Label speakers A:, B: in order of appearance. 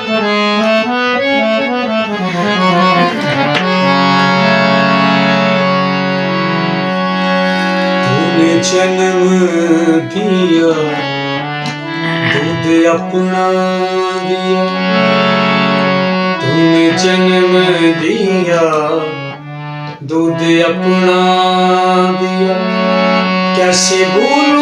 A: तूने जन्म दिया, दूध अपना दिया। तूने जन्म दिया, दूध अपना दिया। कैसे भूल